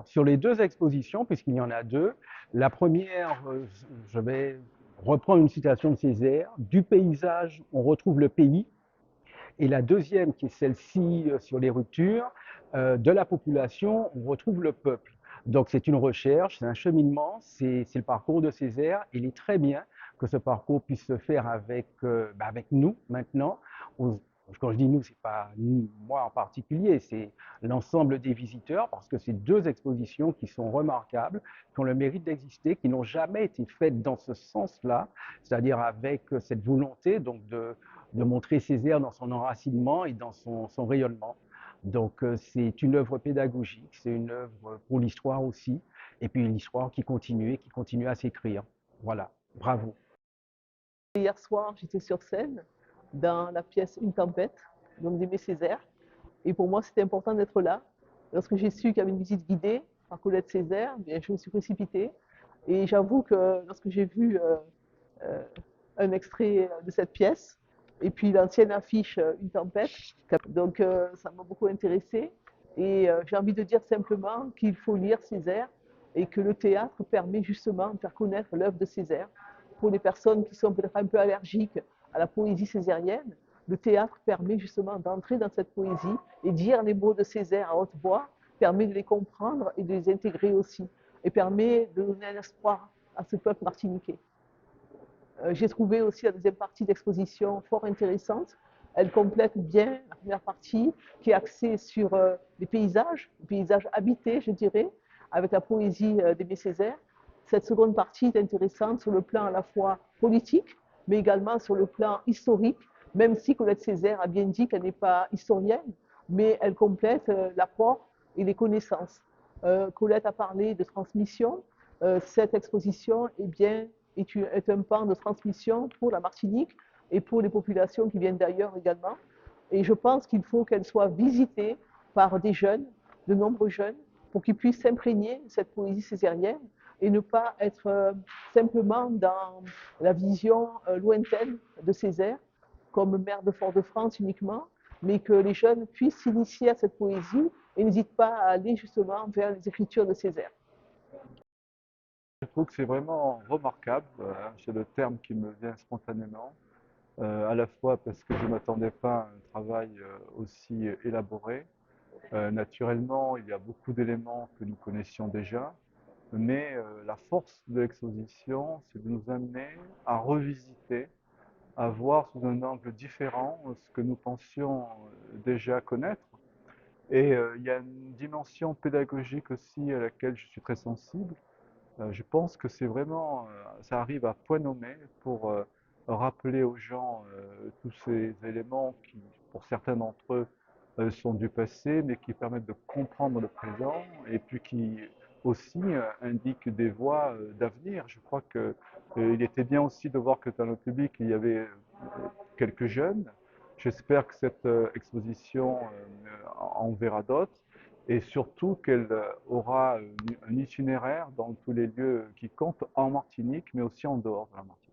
Sur les deux expositions, puisqu'il y en a deux, la première, je vais reprendre une citation de Césaire, du paysage, on retrouve le pays, et la deuxième, qui est celle-ci sur les ruptures, de la population, on retrouve le peuple. Donc c'est une recherche, c'est un cheminement, c'est le parcours de Césaire. Il est très bien que ce parcours puisse se faire avec nous maintenant. Quand je dis nous, ce n'est pas moi en particulier, c'est l'ensemble des visiteurs, parce que c'est deux expositions qui sont remarquables, qui ont le mérite d'exister, qui n'ont jamais été faites dans ce sens-là, c'est-à-dire avec cette volonté donc de montrer Césaire dans son enracinement et dans son rayonnement. Donc c'est une œuvre pédagogique, c'est une œuvre pour l'histoire aussi, et puis l'histoire qui continue et qui continue à s'écrire. Voilà, bravo. Hier soir, j'étais sur scène dans la pièce Une tempête, donc d'Aimé Césaire. Et pour moi, c'était important d'être là. Lorsque j'ai su qu'il y avait une visite guidée par Colette Césaire, bien, je me suis précipitée. Et j'avoue que lorsque j'ai vu euh, un extrait de cette pièce, et puis l'ancienne affiche Une tempête, donc ça m'a beaucoup intéressée. Et j'ai envie de dire simplement qu'il faut lire Césaire et que le théâtre permet justement de faire connaître l'œuvre de Césaire. Pour les personnes qui sont peut-être un peu allergiques à la poésie césarienne, le théâtre permet justement d'entrer dans cette poésie et dire les mots de Césaire à haute voix, permet de les comprendre et de les intégrer aussi, et permet de donner un espoir à ce peuple martiniquais. J'ai trouvé aussi la deuxième partie d'exposition fort intéressante. Elle complète bien la première partie qui est axée sur les paysages habités, je dirais, avec la poésie d'Aimé Césaire. Cette seconde partie est intéressante sur le plan à la fois politique, mais également sur le plan historique, même si Colette Césaire a bien dit qu'elle n'est pas historienne, mais elle complète l'apport et les connaissances. Colette a parlé de transmission. Cette exposition est un pan de transmission pour la Martinique et pour les populations qui viennent d'ailleurs également. Et je pense qu'il faut qu'elle soit visitée par des jeunes, de nombreux jeunes, pour qu'ils puissent s'imprégner de cette poésie césarienne et ne pas être simplement dans la vision lointaine de Césaire, comme maire de Fort-de-France uniquement, mais que les jeunes puissent s'initier à cette poésie et n'hésitent pas à aller justement vers les écritures de Césaire. Je trouve que c'est vraiment remarquable, c'est le terme qui me vient spontanément, à la fois parce que je ne m'attendais pas à un travail aussi élaboré. Naturellement, il y a beaucoup d'éléments que nous connaissions déjà, mais la force de l'exposition, c'est de nous amener à revisiter, à voir sous un angle différent ce que nous pensions déjà connaître. Et il y a une dimension pédagogique aussi à laquelle je suis très sensible. Je pense que c'est vraiment, ça arrive à point nommé pour rappeler aux gens tous ces éléments qui, pour certains d'entre eux, sont du passé, mais qui permettent de comprendre le présent et puis qui aussi indiquent des voies d'avenir. Je crois qu'il était bien aussi de voir que dans le public, il y avait quelques jeunes. J'espère que cette exposition en verra d'autres et surtout qu'elle aura un itinéraire dans tous les lieux qui comptent en Martinique, mais aussi en dehors de la Martinique.